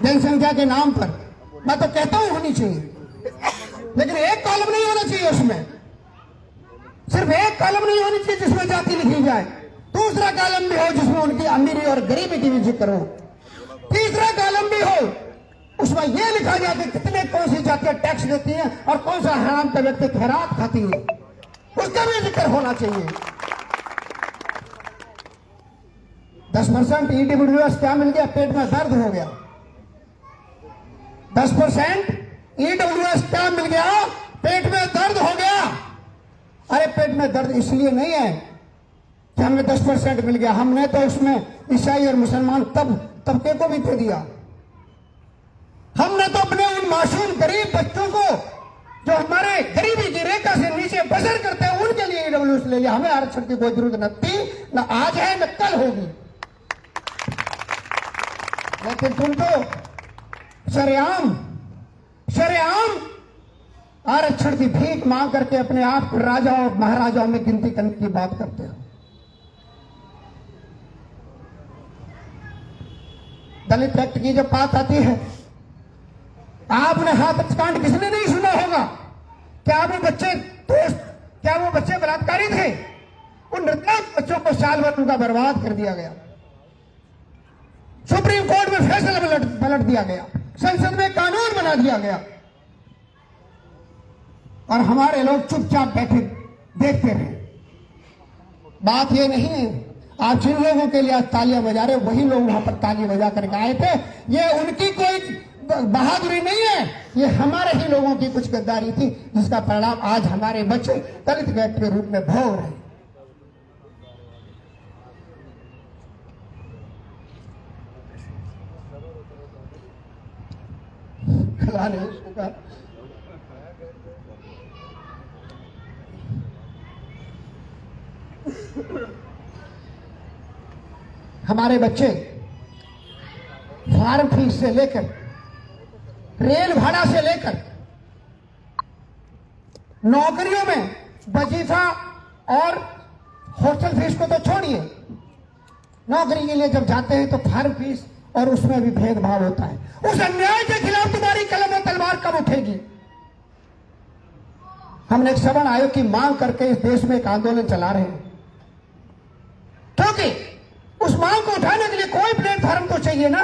जनसंख्या के नाम पर। मैं तो कहता हूं होनी चाहिए, लेकिन एक कॉलम नहीं होना चाहिए उसमें। सिर्फ एक कॉलम नहीं होनी चाहिए जिसमें जाति लिखी जाए, दूसरा कॉलम भी हो जिसमें उनकी अमीरी और गरीबी की भी जिक्र हो, तीसरा कॉलम भी हो उसमें यह लिखा जाए कि कितने कौन सी जातियां टैक्स देती हैं और कौन सा हराम का व्यक्ति खैरात खाती है, उसका भी जिक्र होना चाहिए। 10% ईडब्ल्यूएस क्या मिल गया? पेट में दर्द हो गया। 10% ईडब्ल्यूएस क्या मिल गया? पेट में दर्द हो गया। अरे पेट में दर्द इसलिए नहीं है कि हमें 10% मिल गया, हमने तो उसमें ईसाई और मुसलमान तबके को भी दे दिया। हमने तो अपने उन मासूम गरीब बच्चों को जो हमारे गरीबी की रेखा से नीचे बसर करते हैं उनके लिए ईडब्ल्यूएस ले लिया। हमें आरक्षण की कोई जरूरत न थी, न आज है न कल होगी। लेकिन तुम तो शरेआम आरक्षण की भीख मांग करके अपने आप को राजा और महाराजाओं में गिनती करने की बात करते हो। दलित एक्ट की जब बात आती है, आपने हाथरस कांड किसने नहीं सुना होगा? क्या वो बच्चे बलात्कारी थे? उन निर्दोष बच्चों को साल भर उनका बर्बाद कर दिया गया, सुप्रीम कोर्ट में फैसला पलट दिया गया, संसद में कानून बना दिया गया, और हमारे लोग चुपचाप बैठे देखते रहे। बात ये नहीं है, आप जिन लोगों के लिए आज तालियां बजा रहे वही लोग वहां पर ताली बजा करके आए थे। ये उनकी कोई बहादुरी नहीं है, ये हमारे ही लोगों की कुछ गद्दारी थी जिसका परिणाम आज हमारे बच्चे दलित व्यक्ति के रूप में भोग रहे हैं। हमारे बच्चे फार्म फीस से लेकर, रेल भाड़ा से लेकर, नौकरियों में वजीफा और हॉस्टल फीस को तो छोड़िए, नौकरी के लिए जब जाते हैं तो फार्म फीस और उसमें भी भेदभाव होता है। उस अन्याय के खिलाफ तुम्हारी कलम और तलवार कब उठेगी? हमने एक सवर्ण आयोग की मांग करके इस देश में एक आंदोलन चला रहे हैं, क्योंकि उस मांग को उठाने के लिए कोई प्लेटफॉर्म तो चाहिए ना।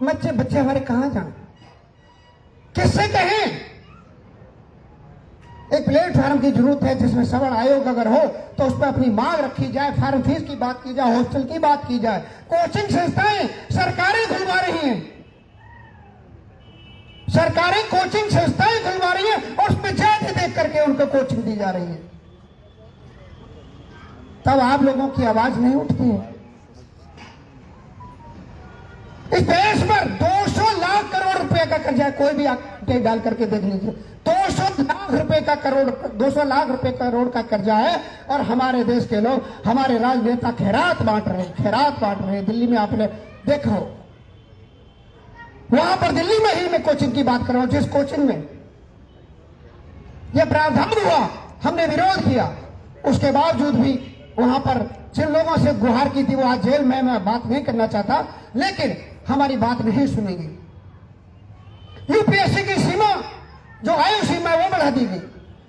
बच्चे हमारे कहां जाएं, किससे कहें? एक प्लेटफॉर्म की जरूरत है जिसमें सवर्ण आयोग अगर हो तो उस पर अपनी मांग रखी जाए, फार्म फीस की बात की जाए, हॉस्टल की बात की जाए। कोचिंग संस्थाएं सरकारें खुलवा रही हैं, सरकारें कोचिंग संस्थाएं खुलवा रही हैं और उसमें जाति देख करके उनको कोचिंग दी जा रही है। तब आप लोगों की आवाज नहीं उठती है। इस देश पर 200 लाख करोड़ रुपए का कर्जा है, कोई भी आंकड़े डाल करके देख लीजिए। 200 लाख रुपए का करोड़ का कर्जा है, और हमारे देश के लोग, हमारे राजनेता खैरात बांट रहे हैं। दिल्ली में आपने देखा हो, वहां पर दिल्ली में ही मैं कोचिंग की बात कर रहा हूं, जिस कोचिंग में यह प्रावधान हुआ हमने विरोध किया, उसके बावजूद भी वहां पर जिन लोगों से गुहार की थी वो आज जेल में। मैं बात नहीं करना चाहता, लेकिन हमारी बात नहीं सुनेगी। यूपीएससी की सीमा जो आयु सीमा है वो बढ़ा दी गई।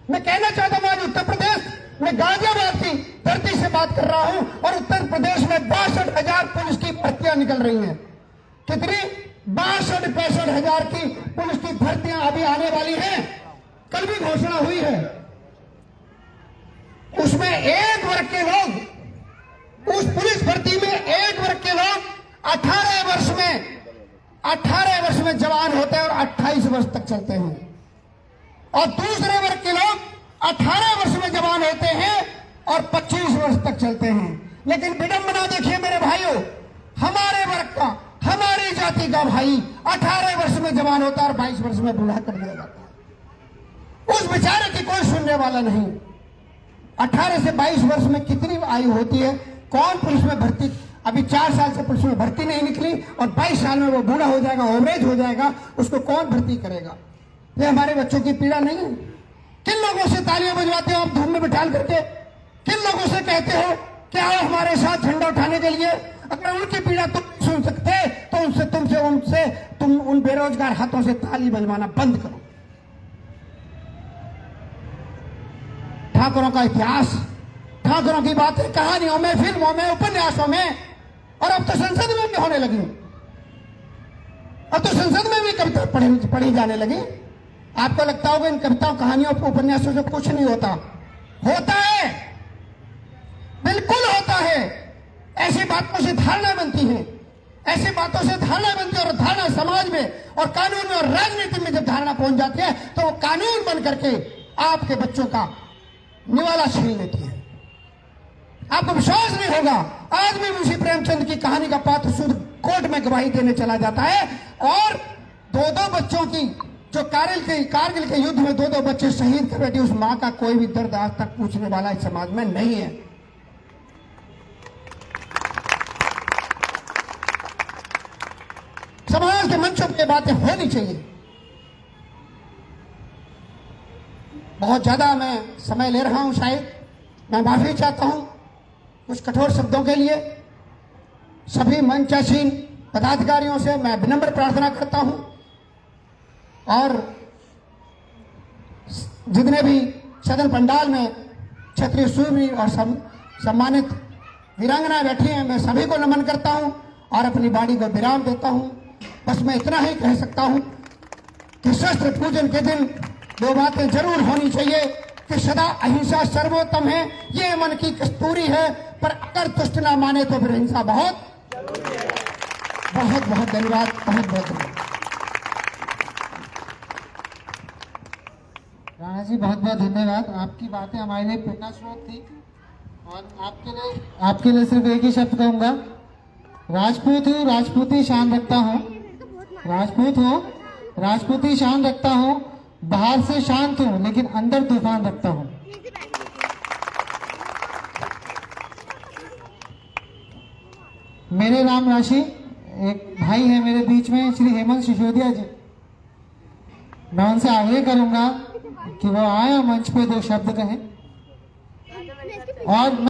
मैं कहना चाहता हूं आज उत्तर प्रदेश में गाजियाबाद की धरती से बात कर रहा हूं, और उत्तर प्रदेश में 62,000 पुलिस की भर्तियां निकल रही हैं। कितनी? 62-65,000 की पुलिस की भर्तियां अभी आने वाली हैं, कल भी घोषणा हुई है। उसमें एक वर्ग के लोग, उस पुलिस भर्ती में एक वर्ग के लोग 18 वर्ष में जवान होते हैं और 28 वर्ष तक चलते हैं, और दूसरे वर्ग के लोग 18 वर्ष में जवान होते हैं और 25 वर्ष तक चलते हैं। लेकिन विडंबना देखिए मेरे भाइयों, हमारे वर्ग का, हमारी जाति का भाई 18 वर्ष में जवान होता है और 22 वर्ष में बूढ़ा कर दिया जाता है। उस बेचारे की कोई सुनने वाला नहीं। 18 से 22 वर्ष में कितनी आयु होती है? कौन पुलिस में भर्ती? अभी 4 साल से पुलिस में भर्ती नहीं निकली और 22 साल में वो बूढ़ा हो जाएगा, ओवरेज हो जाएगा, उसको कौन भर्ती करेगा? ये हमारे बच्चों की पीड़ा नहीं है? किन लोगों से तालियां बजवाते हो आप धूम में बिठाल करके? किन लोगों से कहते हो कि आओ हमारे साथ झंडा उठाने के लिए? अगर उनकी पीड़ा तुम सुन सकते तो तुमसे उनसे तुम उन बेरोजगार हाथों से ताली बजवाना बंद करो। ठाकुरों का इतिहास, ठाकुरों की बातें कहानियों में, फिल्मों में, उपन्यासों में, और अब तो संसद में भी होने लगी। अब तो संसद में भी कविता पढ़ी जाने लगी। आपको लगता होगा इन कविताओं, कहानियों, उपन्यासों से कुछ नहीं होता। होता है, बिल्कुल होता है। ऐसी बातों से धारणा बनती है, ऐसी बातों से धारणा बनती है, और धारणा समाज में और कानून में और राजनीति में जब धारणा पहुंच जाती है तो वो कानून बन करके आपके बच्चों का निवाला छीन लेती है। आपको विश्वास नहीं होगा, आज भी मुंशी प्रेमचंद की कहानी का पात्र शुद्ध कोर्ट में गवाही देने चला जाता है, और दो बच्चों की, जो कारगिल के युद्ध में दो बच्चे शहीद कर बैठी, उस मां का कोई भी दर्द आज तक पूछने वाला इस समाज में नहीं है। समाज के मंचों पे बातें होनी चाहिए। बहुत ज्यादा मैं समय ले रहा हूं, शायद मैं माफी चाहता हूं कुछ कठोर शब्दों के लिए। सभी मंचासीन पदाधिकारियों से मैं विनम्र प्रार्थना करता हूं, और जितने भी सदन पंडाल में क्षत्रिय सूर्य और सम्मानित वीरांगना बैठी हैं, मैं सभी को नमन करता हूं और अपनी वाणी को विराम देता हूं। बस मैं इतना ही कह सकता हूं कि शस्त्र पूजन के दिन दो बातें जरूर होनी चाहिए कि सदा अहिंसा सर्वोत्तम है, ये मन की कस्तूरी है, पर अगर तुष्ट ना माने तो फिर हिंसा बहुत बहुत धन्यवाद। बहुत धन्यवाद राणा जी, बहुत बहुत धन्यवाद। आपकी बातें हमारे लिए प्रेरणा स्रोत थी, और आपके लिए सिर्फ एक ही शब्द कहूंगा, राजपूत हूँ, राजपूती शान रखता हूँ। राजपूत हूँ, राजपूती शान रखता हूँ, बाहर से शांत हूँ लेकिन अंदर तूफान रखता हूँ। मेरे राम राशि एक भाई है मेरे बीच में, श्री हेमंत सिसोदिया जी। मैं उनसे आग्रह करूंगा कि वो आए मंच पे दो शब्द कहें, और